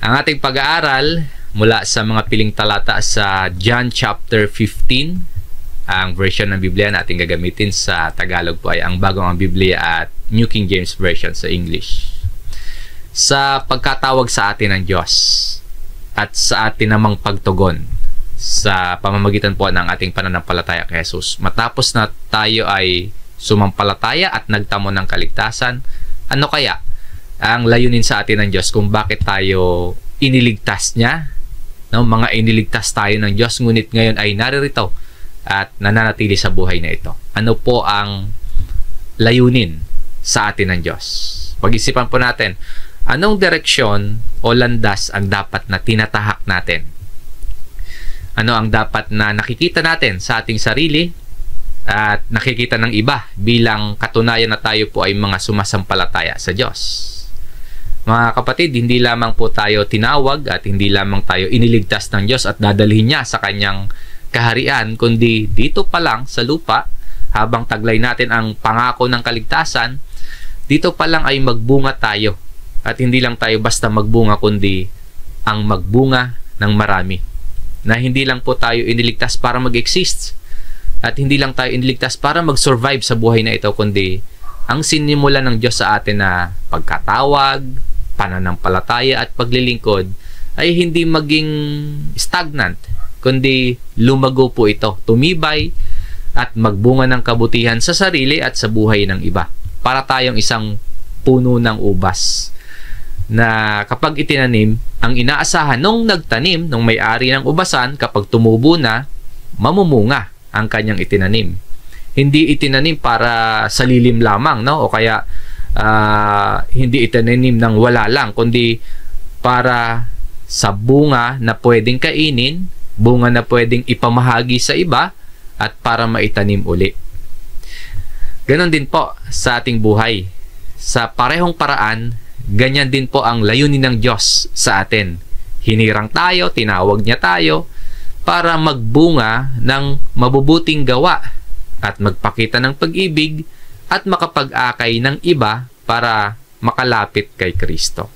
Ang ating pag-aaral mula sa mga piling talata sa John chapter 15. Ang version ng Biblia na ating gagamitin sa Tagalog po ay ang Bagong Biblia at New King James Version sa English. Sa pagkatawag sa atin ng Diyos at sa atin namang pagtugon sa pamamagitan po ng ating pananampalataya kay Jesus. Matapos na tayo ay sumampalataya at nagtamo ng kaligtasan, ano kaya ang layunin sa atin ng Diyos kung bakit tayo iniligtas niya? No, mga iniligtas tayo ng Diyos, ngunit ngayon ay naririto at nananatili sa buhay na ito. Ano po ang layunin sa atin ng Diyos? Pag-isipan po natin, anong direksyon o landas ang dapat na tinatahak natin? Ano ang dapat na nakikita natin sa ating sarili at nakikita ng iba bilang katunayan na tayo po ay mga sumasampalataya sa Diyos? Mga kapatid, hindi lamang po tayo tinawag at hindi lamang tayo iniligtas ng Diyos at dadalhin niya sa kanyang kaharian, kundi dito pa lang sa lupa, habang taglay natin ang pangako ng kaligtasan, dito pa lang ay magbunga tayo. At hindi lang tayo basta magbunga, kundi ang magbunga ng marami. Na hindi lang po tayo iniligtas para mag-exist at hindi lang tayo iniligtas para mag-survive sa buhay na ito, kundi ang sinimula ng Diyos sa atin na pagkatawag, pananampalataya at paglilingkod ay hindi maging stagnant, kundi lumago po ito, tumibay at magbunga ng kabutihan sa sarili at sa buhay ng iba. Para tayong isang puno ng ubas na kapag itinanim, ang inaasahan nung nagtanim, nung may-ari ng ubasan, kapag tumubo na, mamumunga ang kanyang itinanim. Hindi itinanim para sa lilim lamang, no? O kaya hindi itinanim ng wala lang, kundi para sa bunga na pwedeng kainin, bunga na pwedeng ipamahagi sa iba, at para maitanim uli. Ganon din po sa ating buhay. Sa parehong paraan, ganyan din po ang layunin ng Diyos sa atin. Hinirang tayo, tinawag niya tayo para magbunga ng mabubuting gawa at magpakita ng pag-ibig at makapag-akay ng iba para makalapit kay Kristo.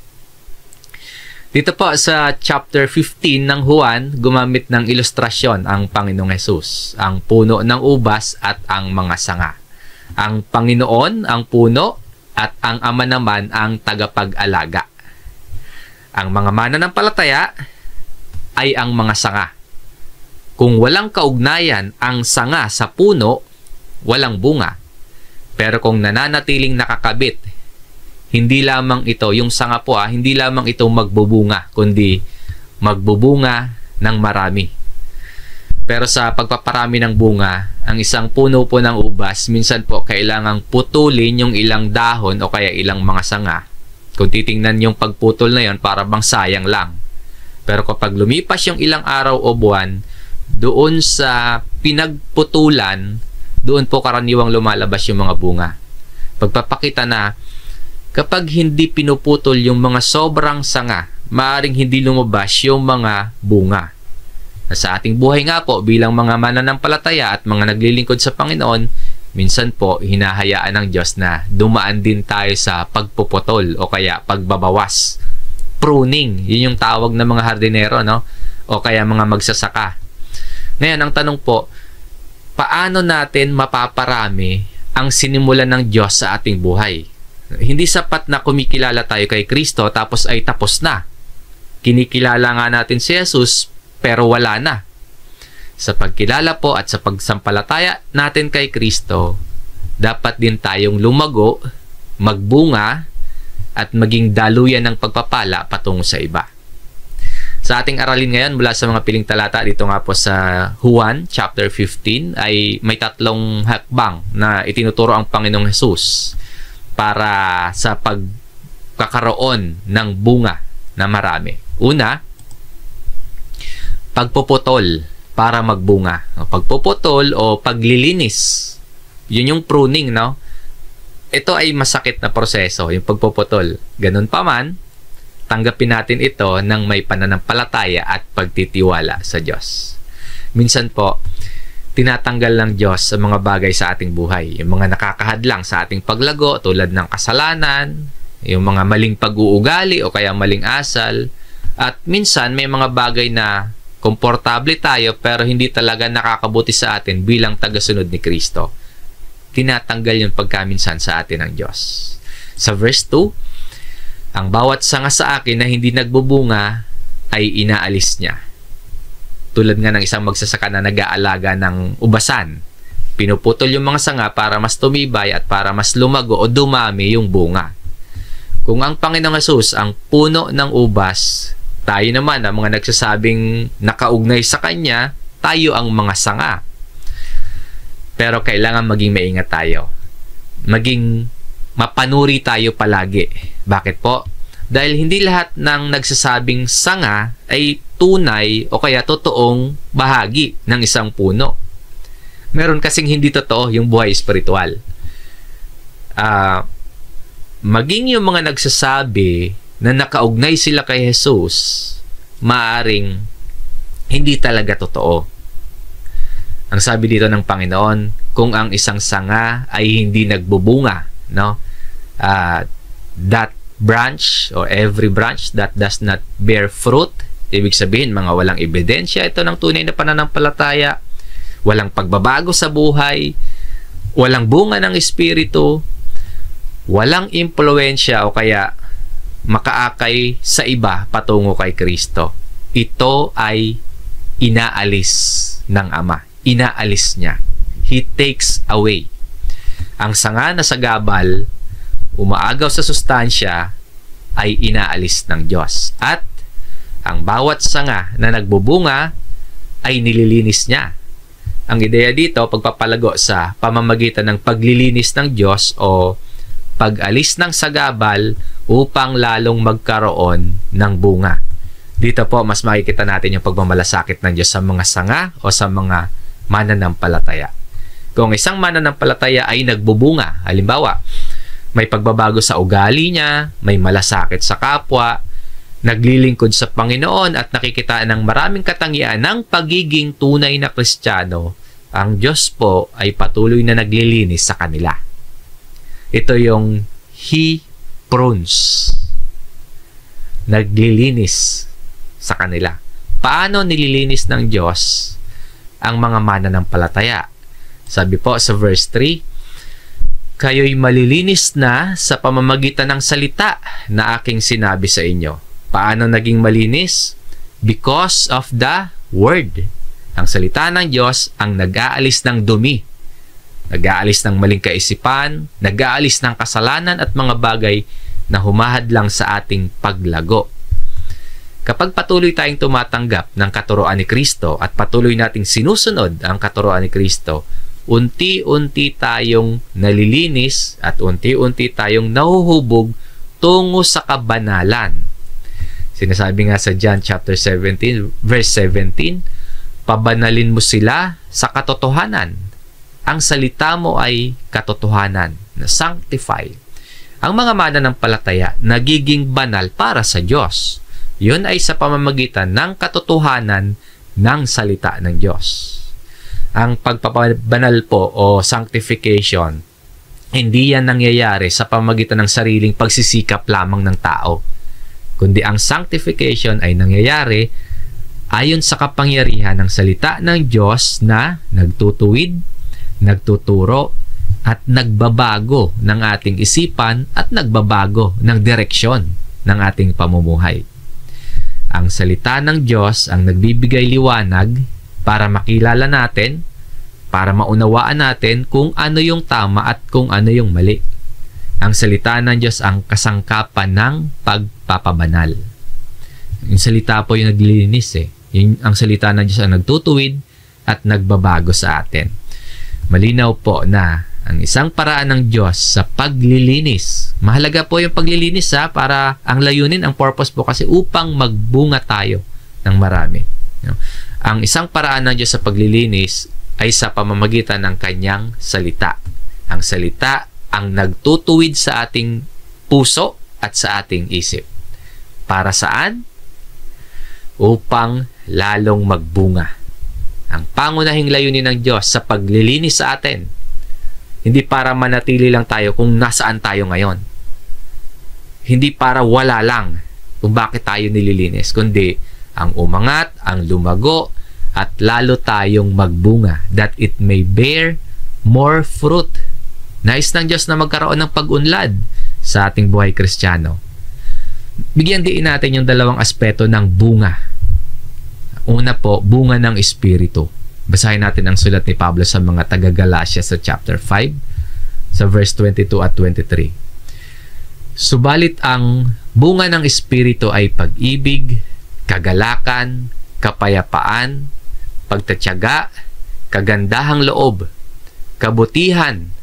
Dito po sa chapter 15 ng Juan, gumamit ng ilustrasyon ang Panginoong Hesus, ang puno ng ubas at ang mga sanga. Ang Panginoon ang puno at ang Ama naman ang tagapag-alaga. Ang mga mananampalataya ay ang mga sanga. Kung walang kaugnayan ang sanga sa puno, walang bunga. Pero kung nananatiling nakakabit, hindi lamang ito, yung sanga po hindi lamang ito magbubunga, kundi magbubunga ng marami. Pero sa pagpaparami ng bunga, ang isang puno po ng ubas, minsan po kailangang putulin yung ilang dahon o kaya ilang mga sanga. Kung titingnan yung pagputol na yon, para bang sayang lang. Pero kapag lumipas yung ilang araw o buwan, doon sa pinagputulan, doon po karaniwang lumalabas yung mga bunga. Pagpapakita na kapag hindi pinuputol yung mga sobrang sanga, maaaring hindi lumabas yung mga bunga. Sa ating buhay nga po, bilang mga mananampalataya at mga naglilingkod sa Panginoon, minsan po hinahayaan ng Diyos na dumaan din tayo sa pagpuputol o kaya pagbabawas. Pruning, yun yung tawag ng mga hardinero, no? O kaya mga magsasaka. Ngayon, ang tanong po, paano natin mapaparami ang sinimulan ng Diyos sa ating buhay? Hindi sapat na kumikilala tayo kay Kristo tapos ay tapos na. Kinikilala nga natin si Jesus pero wala na. Sa pagkilala po at sa pagsampalataya natin kay Kristo, dapat din tayong lumago, magbunga, at maging daluyan ng pagpapala patungo sa iba. Sa ating aralin ngayon mula sa mga piling talata dito nga po sa Juan chapter 15 ay may tatlong hakbang na itinuturo ang Panginoong Hesus para sa pagkakaroon ng bunga na marami. Una, pagpuputol para magbunga. Pagpuputol o paglilinis. Yun yung pruning, no? Ito ay masakit na proseso, yung pagpuputol. Ganun pa man, tanggapin natin ito ng may pananampalataya at pagtitiwala sa Diyos. Minsan po, tinatanggal ng Diyos sa mga bagay sa ating buhay. Yung mga nakakahadlang sa ating paglago tulad ng kasalanan, yung mga maling pag-uugali o kaya maling asal, At minsan may mga bagay na komportable tayo pero hindi talaga nakakabuti sa atin bilang tagasunod ni Kristo. Tinatanggal yung pagkaminsan sa atin ng Diyos. Sa verse 2, ang bawat sanga sa akin na hindi nagbubunga ay inaalis niya. Tulad nga ng isang magsasaka na nag-aalaga ng ubasan. Pinuputol yung mga sanga para mas tumibay at para mas lumago o dumami yung bunga. Kung ang Panginoong Hesus ang puno ng ubas, tayo naman ang mga nagsasabing nakaugnay sa Kanya, tayo ang mga sanga. Pero kailangan maging maingat tayo. Maging mapanuri tayo palagi. Bakit po? Dahil hindi lahat ng nagsasabing sanga ay tunay o kaya totoong bahagi ng isang puno. Meron kasing hindi totoo yung buhay espiritual. Maging yung mga nagsasabi na nakaugnay sila kay Jesus, maaring hindi talaga totoo. Ang sabi dito ng Panginoon, kung ang isang sanga ay hindi nagbubunga, no? That branch or every branch that does not bear fruit, ibig sabihin mga walang ebidensya ito ng tunay na pananampalataya, walang pagbabago sa buhay, walang bunga ng espiritu, walang impluwensya o kaya makaakay sa iba patungo kay Kristo. Ito ay inaalis ng Ama. Inaalis niya. He takes away. Ang sanga na sagabal, umaagaw sa sustansya, ay inaalis ng Diyos. At ang bawat sanga na nagbubunga ay nililinis niya. Ang ideya dito, pagpapalago sa pamamagitan ng paglilinis ng Diyos o pag-alis ng sagabal upang lalong magkaroon ng bunga. Dito po, mas makikita natin yung pagmamalasakit ng Diyos sa mga sanga o sa mga mananampalataya. Kung isang mananampalataya ay nagbubunga, halimbawa, may pagbabago sa ugali niya, may malasakit sa kapwa, naglilingkod sa Panginoon at nakikita ng maraming katangian ng pagiging tunay na Kristiyano, ang Diyos po ay patuloy na naglilinis sa kanila. Ito yung He prunes. Naglilinis sa kanila. Paano nililinis ng Diyos ang mga mananampalataya? Sabi po sa verse 3, kayo'y malilinis na sa pamamagitan ng salita na aking sinabi sa inyo. Paano naging malinis? Because of the Word. Ang salita ng Diyos ang nag-aalis ng dumi, nag-aalis ng maling kaisipan, nag-aalis ng kasalanan at mga bagay na humahadlang sa ating paglago. Kapag patuloy tayong tumatanggap ng katuroan ni Kristo at patuloy nating sinusunod ang katuroan ni Kristo, unti-unti tayong nalilinis at unti-unti tayong nahuhubog tungo sa kabanalan. Sinasabi nga sa John chapter 17, verse 17, pabanalin mo sila sa katotohanan. Ang salita mo ay katotohanan, na sanctify. Ang mga mananampalataya nagiging banal para sa Diyos. Yun ay sa pamamagitan ng katotohanan ng salita ng Diyos. Ang pagpapabanal po o sanctification, hindi yan nangyayari sa pamamagitan ng sariling pagsisikap lamang ng tao. Kundi ang sanctification ay nangyayari ayon sa kapangyarihan ng salita ng Diyos na nagtutuwid, nagtuturo, at nagbabago ng ating isipan at nagbabago ng direksyon ng ating pamumuhay. Ang salita ng Diyos ang nagbibigay liwanag para makilala natin, para maunawaan natin kung ano yung tama at kung ano yung mali. Ang salita ng Diyos ang kasangkapan ng pagpapabanal. Yung salita po yung naglilinis eh. Ang salita ng Diyos ang nagtutuwid at nagbabago sa atin. Malinaw po na ang isang paraan ng Diyos sa paglilinis. Mahalaga po yung paglilinis para ang layunin, ang purpose po kasi upang magbunga tayo ng marami. Ang isang paraan ng Diyos sa paglilinis ay sa pamamagitan ng kanyang salita. Ang salita ang nagtutuwid sa ating puso at sa ating isip. Para saan? Upang lalong magbunga. Ang pangunahing layunin ng Diyos sa paglilinis sa atin, hindi para manatili lang tayo kung nasaan tayo ngayon. Hindi para wala lang. kung bakit tayo nililinis, kundi ang umangat, ang lumago, at lalo tayong magbunga, that it may bear more fruit. Nais ng Diyos na magkaroon ng pag-unlad sa ating buhay Kristiyano. Bigyan din natin yung dalawang aspeto ng bunga. Una po, bunga ng Espiritu. Basahin natin ang sulat ni Pablo sa mga taga-Galatia sa chapter 5, sa verse 22 at 23. Subalit ang bunga ng Espiritu ay pag-ibig, kagalakan, kapayapaan, pagtatyaga, kagandahang loob, kabutihan,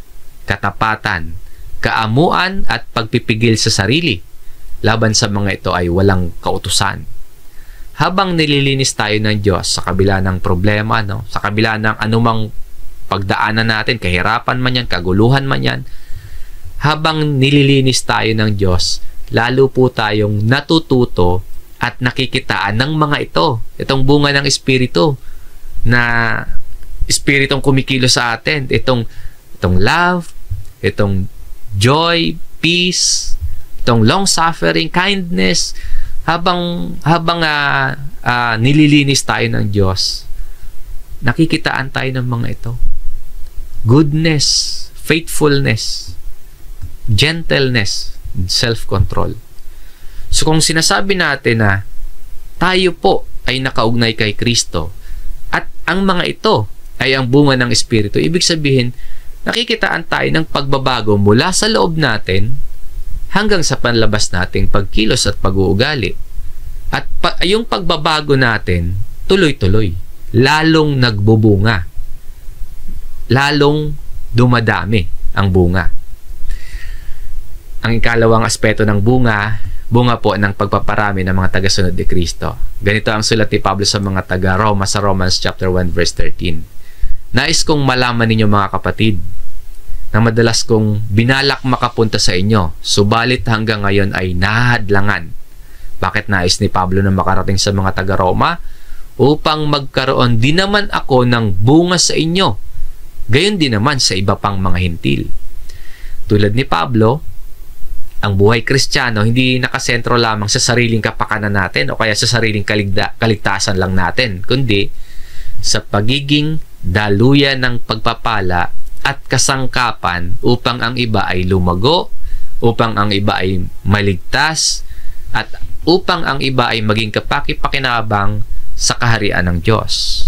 katapatan, kaamuan at pagpipigil sa sarili. Laban sa mga ito ay walang kautusan. Habang nililinis tayo ng Diyos sa kabila ng problema, sa kabila ng anumang pagdaanan natin, kahirapan man yan, kaguluhan man yan, habang nililinis tayo ng Diyos, lalo po tayong natututo at nakikitaan ng mga ito. Itong bunga ng Espiritu na Espiritong kumikilos sa atin. Itong love, itong joy, peace, itong long-suffering, kindness, habang nililinis tayo ng Diyos, nakikitaan tayo ng mga ito. Goodness, faithfulness, gentleness, self-control. So kung sinasabi natin na tayo po ay nakaugnay kay Kristo at ang mga ito ay ang bunga ng Espiritu, ibig sabihin, nakikitaan tayo ng pagbabago mula sa loob natin hanggang sa panlabas nating pagkilos at pag-uugali. At yung pagbabago natin, tuloy-tuloy, lalong nagbubunga, lalong dumadami ang bunga. Ang ikalawang aspeto ng bunga po ng pagpaparami ng mga tagasunod ni Kristo. Ganito ang sulat ni Pablo sa mga taga-Roma sa Romans chapter 1 verse 13. Nais kong malaman ninyo mga kapatid, na madalas kong binalak makapunta sa inyo, subalit hanggang ngayon ay nahadlangan. Bakit nais ni Pablo na makarating sa mga taga-Roma? Upang magkaroon din naman ako ng bunga sa inyo, gayon din naman sa iba pang mga hintil. Tulad ni Pablo, ang buhay Kristiyano hindi nakasentro lamang sa sariling kapakanan natin o kaya sa sariling kaligtasan lang natin, kundi sa pagiging daluyan ng pagpapala at kasangkapan upang ang iba ay lumago, upang ang iba ay maligtas, at upang ang iba ay maging kapaki-pakinabang sa kaharian ng Diyos.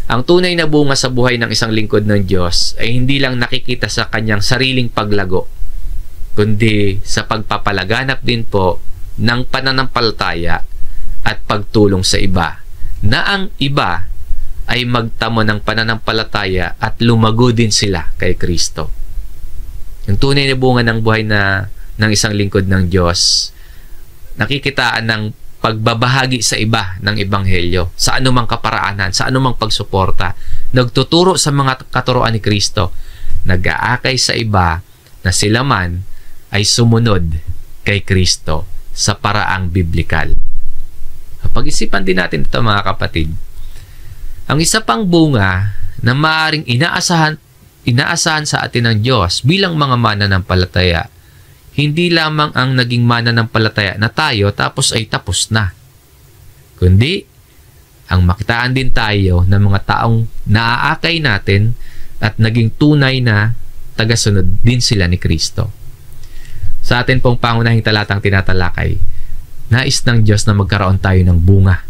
Ang tunay na bunga sa buhay ng isang lingkod ng Diyos ay hindi lang nakikita sa kanyang sariling paglago, kundi sa pagpapalaganap din po ng pananampalataya at pagtulong sa iba, na ang iba ay magtamo ng pananampalataya at lumago din sila kay Kristo. Yung tunay na bunga ng buhay ng isang lingkod ng Diyos, nakikitaan ng pagbabahagi sa iba ng Ebanghelyo, sa anumang kaparaanan, sa anumang pagsuporta, nagtuturo sa mga katuroan ni Kristo, nag-aakay sa iba na sila man ay sumunod kay Kristo sa paraang biblikal. Pag-isipan din natin ito mga kapatid. Ang isa pang bunga na maaaring inaasahan sa atin ng Diyos bilang mga mananampalataya, hindi lamang ang naging mananampalataya na tayo tapos ay tapos na, kundi ang makitaan din tayo ng mga taong naaakay natin at naging tunay na tagasunod din sila ni Kristo. Sa atin pong pangunahing talatang tinatalakay, nais ng Diyos na magkaroon tayo ng bunga.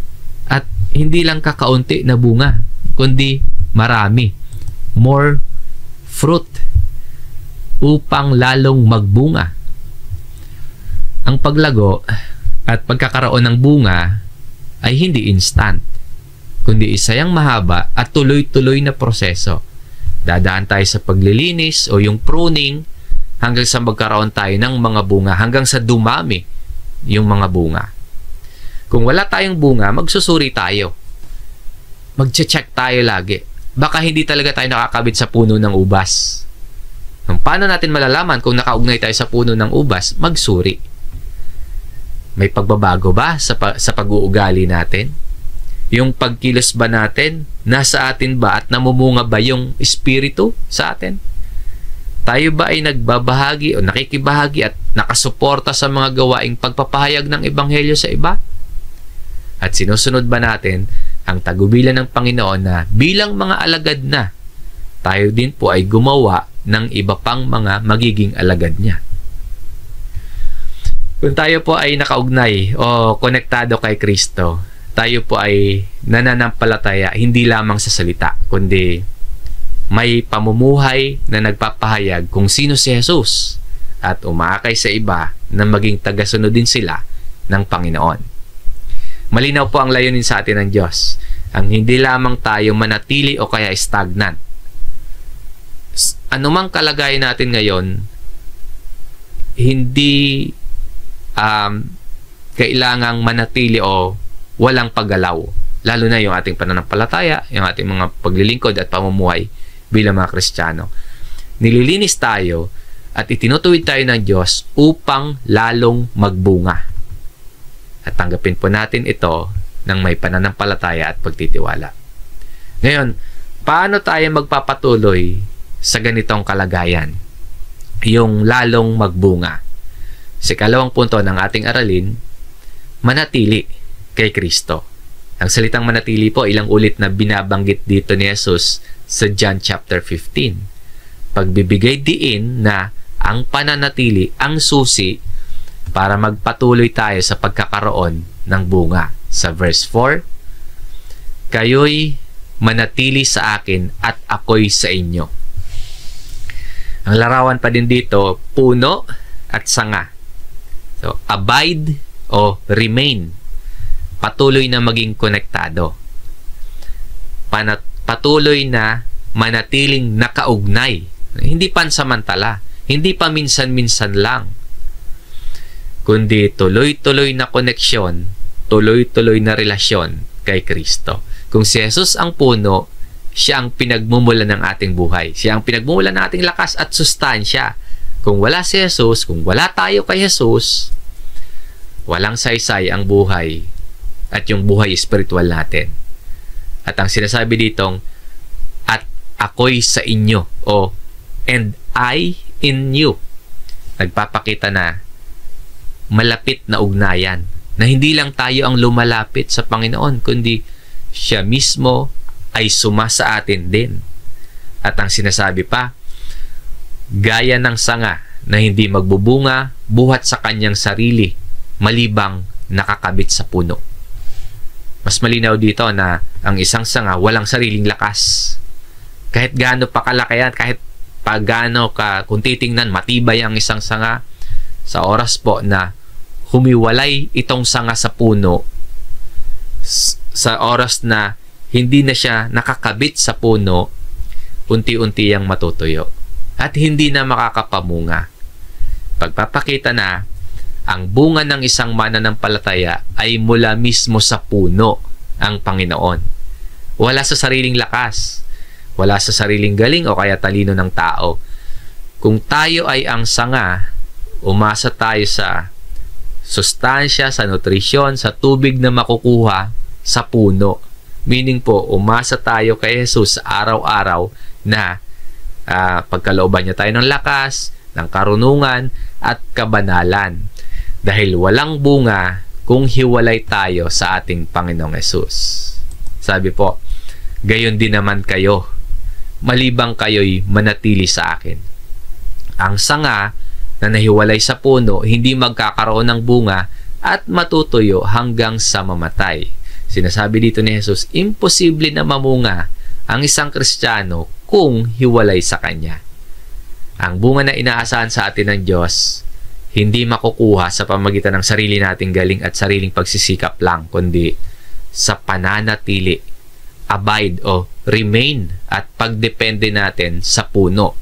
At hindi lang kakaunti na bunga, kundi marami. More fruit upang lalong magbunga. Ang paglago at pagkakaroon ng bunga ay hindi instant, kundi isayang mahaba at tuloy-tuloy na proseso. Dadaan tayo sa paglilinis o yung pruning hanggang sa magkaroon tayo ng mga bunga, hanggang sa dumami yung mga bunga. Kung wala tayong bunga, magsusuri tayo. Magche-check tayo lagi. Baka hindi talaga tayo nakakabit sa puno ng ubas. Paano natin malalaman kung nakaugnay tayo sa puno ng ubas? Magsuri. May pagbabago ba sa pag-uugali natin? Yung pagkilos ba natin, nasa atin ba at namumunga ba yung Espiritu sa atin? Tayo ba ay nagbabahagi o nakikibahagi at nakasuporta sa mga gawaing pagpapahayag ng ebanghelyo sa iba? At sinusunod ba natin ang tagubilin ng Panginoon na bilang mga alagad na, tayo din po ay gumawa ng iba pang mga magiging alagad niya? Kung tayo po ay nakaugnay o konektado kay Kristo, tayo po ay nananampalataya hindi lamang sa salita, kundi may pamumuhay na nagpapahayag kung sino si Jesus at umaakay sa iba na maging tagasunod din sila ng Panginoon. Malinaw po ang layunin sa atin ng Diyos, ang hindi lamang tayo manatili o kaya stagnant. Anumang kalagayan natin ngayon, hindi kailangang manatili o walang paggalaw. Lalo na yung ating pananampalataya, yung ating mga paglilingkod at pamumuhay bilang mga Kristiyano. Nililinis tayo at itinutuwid tayo ng Diyos upang lalong magbunga. At tanggapin po natin ito ng may pananampalataya at pagtitiwala. Ngayon, paano tayo magpapatuloy sa ganitong kalagayan? Yung lalong magbunga. Sa ikalawang punto ng ating aralin, manatili kay Kristo. Ang salitang manatili po, ilang ulit na binabanggit dito ni Jesus sa John chapter 15. Pagbibigay diin na ang pananatili, ang susi para magpatuloy tayo sa pagkakaroon ng bunga. Sa verse 4, kayo'y manatili sa akin at ako'y sa inyo. Ang larawan pa din dito, puno at sanga. So, abide o remain. Patuloy na maging konektado. Patuloy na manatiling nakaugnay. Hindi pansamantala. Hindi pa minsan-minsan lang. Kundi tuloy-tuloy na koneksyon, tuloy-tuloy na relasyon kay Kristo. Kung si Jesus ang puno, siya ang pinagmumulan ng ating buhay. Siya ang pinagmumulan ng ating lakas at sustansya. Kung wala si Jesus, kung wala tayo kay Jesus, walang saysay ang buhay at yung buhay spiritual natin. At ang sinasabi ditong, at ako'y sa inyo, o and I in you, nagpapakita na malapit na ugnayan, na hindi lang tayo ang lumalapit sa Panginoon, kundi siya mismo ay sumasa atin din. At ang sinasabi pa, gaya ng sanga na hindi magbubunga buhat sa kanyang sarili, malibang nakakabit sa puno. Mas malinaw dito na ang isang sanga walang sariling lakas. Kahit gaano pa kalaki yan, kahit pa gaano ka, kung titingnan, matibay ang isang sanga, sa oras po na humiwalay itong sanga sa puno, sa oras na hindi na siya nakakabit sa puno, unti-unti yang matutuyo at hindi na makakapamunga. Pagpapakita na ang bunga ng isang mananampalataya ay mula mismo sa puno, ang Panginoon. Wala sa sariling lakas, wala sa sariling galing o kaya talino ng tao. Kung tayo ay ang sanga, umasa tayo sa sustansya, sa nutrisyon, sa tubig na makukuha sa puno. Meaning po, umasa tayo kay Jesus araw-araw na pagkalooban niya tayo ng lakas, ng karunungan at kabanalan. Dahil walang bunga kung hiwalay tayo sa ating Panginoong Jesus. Sabi po, gayon din naman kayo, malibang kayo'y manatili sa akin. Ang sanga na nahiwalay sa puno, hindi magkakaroon ng bunga at matutuyo hanggang sa mamatay. Sinasabi dito ni Jesus, imposible na mamunga ang isang Kristiyano kung hiwalay sa Kanya. Ang bunga na inaasahan sa atin ng Diyos, hindi makukuha sa pamagitan ng sarili nating galing at sariling pagsisikap lang, kundi sa pananatili, abide o remain at pagdepende natin sa puno,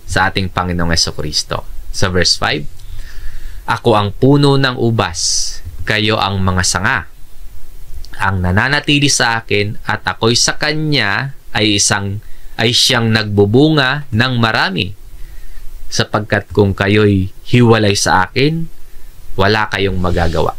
sa ating Panginoong Jesucristo. Sa verse 5, ako ang puno ng ubas, kayo ang mga sanga. Ang nananatili sa akin at ako'y sa Kanya ay siyang nagbubunga ng marami. Sapagkat kung kayo'y hiwalay sa akin, wala kayong magagawa.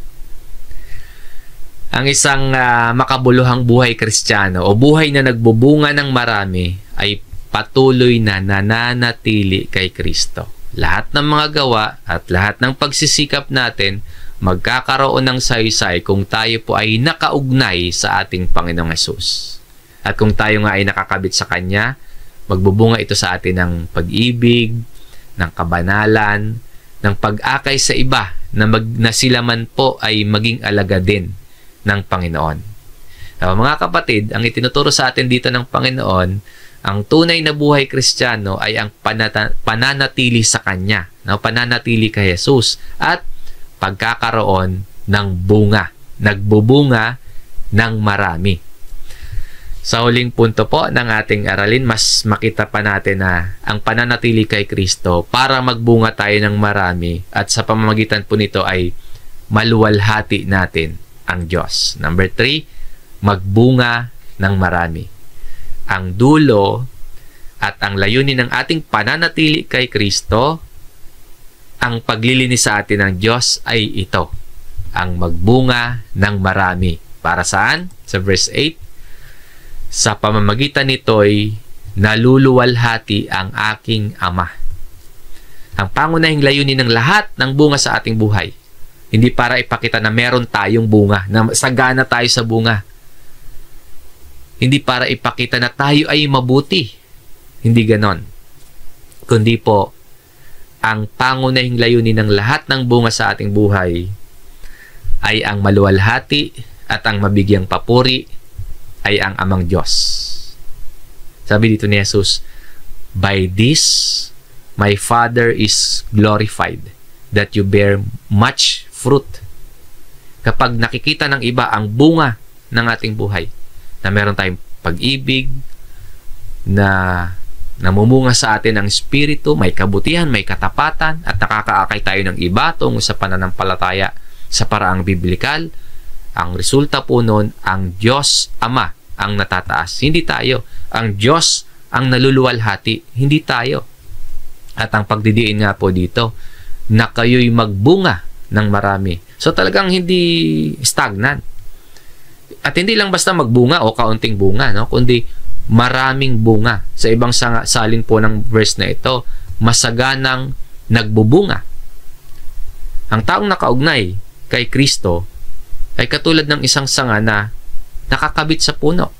Ang isang makabuluhang buhay Kristiyano o buhay na nagbubunga ng marami ay patuloy na nananatili kay Kristo. Lahat ng mga gawa at lahat ng pagsisikap natin magkakaroon ng saysay kung tayo po ay nakaugnay sa ating Panginoong Hesus. At kung tayo nga ay nakakabit sa Kanya, magbubunga ito sa atin ng pag-ibig, ng kabanalan, ng pag-akay sa iba na sila man po ay maging alagad din ng Panginoon. Mga kapatid, ang itinuturo sa atin dito ng Panginoon, ang tunay na buhay Kristiyano ay ang pananatili sa Kanya, pananatili kay Jesus at pagkakaroon ng bunga, nagbubunga ng marami. Sa huling punto po ng ating aralin, mas makita pa natin na ang pananatili kay Kristo para magbunga tayo ng marami at sa pamamagitan po nito ay maluwalhati natin ang Diyos. Number 3, magbunga ng marami. Ang dulo at ang layunin ng ating pananatili kay Kristo, ang paglilinis sa atin ng Diyos ay ito, ang magbunga ng marami. Para saan? Sa verse 8, sa pamamagitan nito'y naluluwalhati ang aking Ama. Ang pangunahing layunin ng lahat ng bunga sa ating buhay, hindi para ipakita na meron tayong bunga, na sagana tayo sa bunga. Hindi para ipakita na tayo ay mabuti. Hindi ganon. Kundi po, ang pangunahing layunin ng lahat ng bunga sa ating buhay ay ang maluwalhati at ang mabigyang papuri ay ang Amang Diyos. Sabi dito ni Jesus, by this, my Father is glorified, that you bear much fruit. Kapag nakikita ng iba ang bunga ng ating buhay, na meron tayong pag-ibig, na namumunga sa atin ang Espiritu, may kabutihan, may katapatan, at nakakaakay tayo ng iba tungo sa pananampalataya sa paraang biblikal, ang resulta po nun, ang Diyos Ama ang natataas, hindi tayo. Ang Diyos ang naluluwalhati, hindi tayo. At ang pagdidiin nga po dito, na kayo'y magbunga ng marami. So talagang hindi stagnant. At hindi lang basta magbunga o kaunting bunga, no? Kundi maraming bunga. Sa ibang salin po ng verse na ito, masaganang nagbubunga. Ang taong nakaugnay kay Kristo ay katulad ng isang sanga na nakakabit sa puno.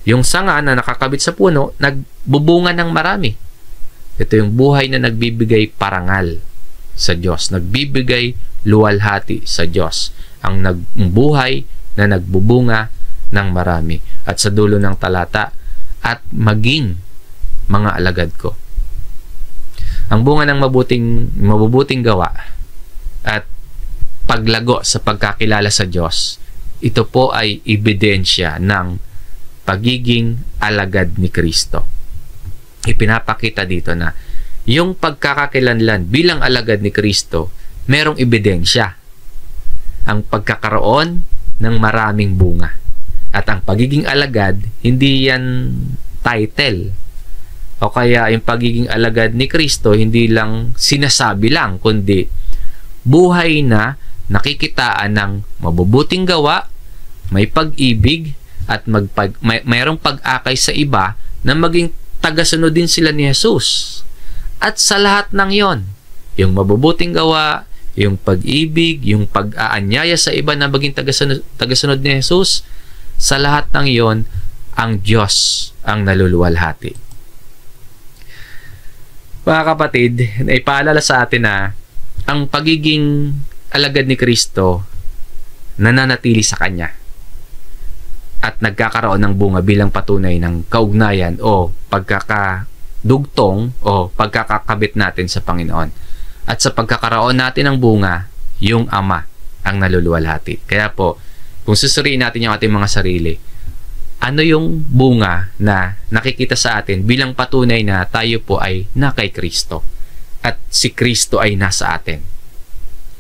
Yung sanga na nakakabit sa puno, nagbubunga ng marami. Ito yung buhay na nagbibigay parangal sa Diyos, nagbibigay luwalhati sa Diyos. Ang buhay na nagbubunga ng marami. At sa dulo ng talata, at maging mga alagad ko. Ang bunga ng mabubuting gawa at paglago sa pagkakilala sa Diyos, ito po ay ebidensya ng pagiging alagad ni Kristo. Ipinapakita dito na yung pagkakakilanlan bilang alagad ni Kristo, merong ebidensya. Ang pagkakaroon ng maraming bunga. At ang pagiging alagad, hindi yan title. O kaya yung pagiging alagad ni Kristo, hindi lang sinasabi lang, kundi buhay na nakikitaan ng mabubuting gawa, may pag-ibig, at mayroong pag-akay sa iba na maging tagasunod din sila ni Jesus. At sa lahat ng yon, yung mabubuting gawa, yung pag-ibig, yung pag-aanyaya sa iba na maging tagasunod ni Jesus, sa lahat ng yon, ang Diyos ang naluluwalhati. Mga kapatid, ipaalala sa atin na ang pagiging alagad ni Kristo nananatili sa Kanya at nagkakaroon ng bunga bilang patunay ng kaugnayan o pagkakadugtong o pagkakakabit natin sa Panginoon. At sa pagkakaroon natin ng bunga, yung Ama ang naluluwalhati. Kaya po, kung susuriin natin yung ating mga sarili, ano yung bunga na nakikita sa atin bilang patunay na tayo po ay na kay Kristo at si Kristo ay nasa atin?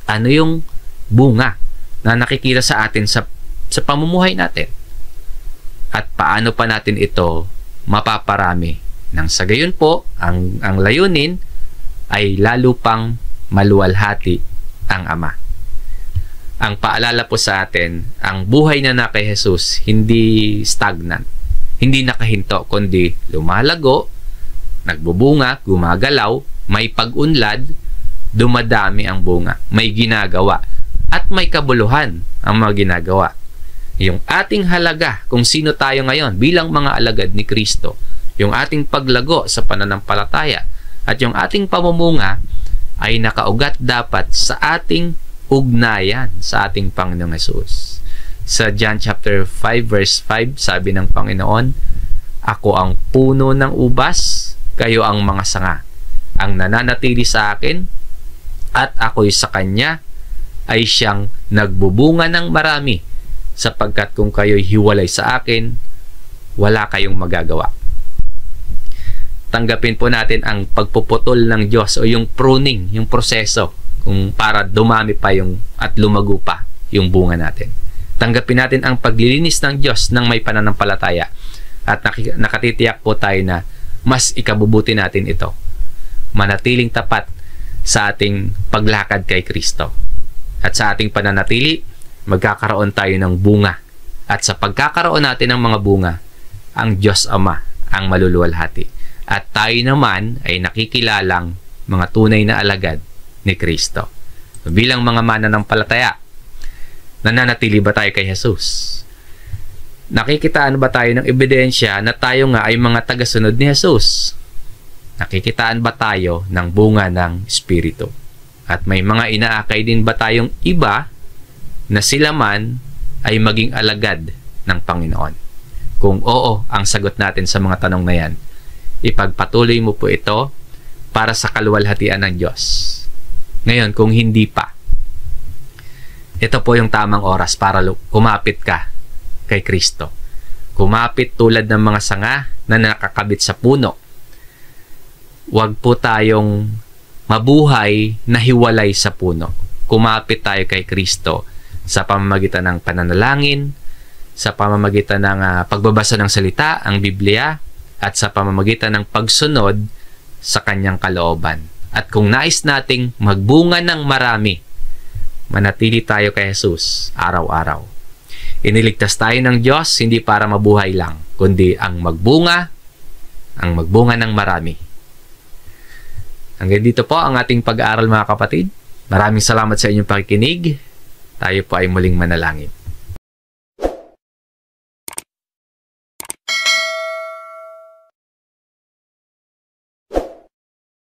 Ano yung bunga na nakikita sa atin sa pamumuhay natin? At paano pa natin ito mapaparami? Nang sa gayon po, ang layunin ay lalo pang maluwalhati ang Ama. Ang paalala po sa atin, ang buhay na kay Jesus, hindi stagnant. hindi nakahinto, kundi lumalago, nagbubunga, gumagalaw, may pag-unlad, dumadami ang bunga, may ginagawa, at may kabuluhan ang mga ginagawa. Yung ating halaga, kung sino tayo ngayon bilang mga alagad ni Kristo, yung ating paglago sa pananampalataya, at yung ating pamumunga ay nakaugat dapat sa ating ugnayan sa ating Panginoong Hesus. Sa John chapter 5 verse 5, sabi ng Panginoon, "Ako ang puno ng ubas, kayo ang mga sanga. Ang nananatili sa akin at ako'y sa kanya ay siyang nagbubunga ng marami, sapagkat kung kayo'y hiwalay sa akin, wala kayong magagawa." Tanggapin po natin ang pagpuputol ng Diyos o yung pruning, yung proseso, kung para dumami pa yung at lumago pa yung bunga natin. Tanggapin natin ang paglilinis ng Diyos ng may pananampalataya, at nakatitiyak po tayo na mas ikabubuti natin ito. Manatiling tapat sa ating paglakad kay Kristo. At sa ating pananatili, magkakaroon tayo ng bunga. At sa pagkakaroon natin ng mga bunga, ang Diyos Ama ang maluluwalhati. At tayo naman ay nakikilalang mga tunay na alagad ni Kristo. Bilang mga mananampalataya, nananatili ba tayo kay Jesus? Nakikitaan ba tayo ng ebidensya na tayo nga ay mga tagasunod ni Jesus? Nakikitaan ba tayo ng bunga ng Espiritu? At may mga inaakay din ba tayong iba na sila man ay maging alagad ng Panginoon? Kung oo ang sagot natin sa mga tanong na yan, ipagpatuloy mo po ito para sa kaluwalhatian ng Diyos. Ngayon, kung hindi pa, ito po yung tamang oras para kumapit ka kay Kristo. Kumapit tulad ng mga sanga na nakakabit sa puno. Huwag po tayong mabuhay na hiwalay sa puno. Kumapit tayo kay Kristo sa pamamagitan ng pananalangin, sa pamamagitan ng pagbabasa ng salita, ang Biblia, at sa pamamagitan ng pagsunod sa kanyang kalooban. At kung nais nating magbunga ng marami, manatili tayo kay Jesus araw-araw. Iniligtas tayo ng Diyos hindi para mabuhay lang, kundi ang magbunga ng marami. Hanggang dito po ang ating pag-aaral, mga kapatid. Maraming salamat sa inyong pakikinig. Tayo po ay muling manalangin.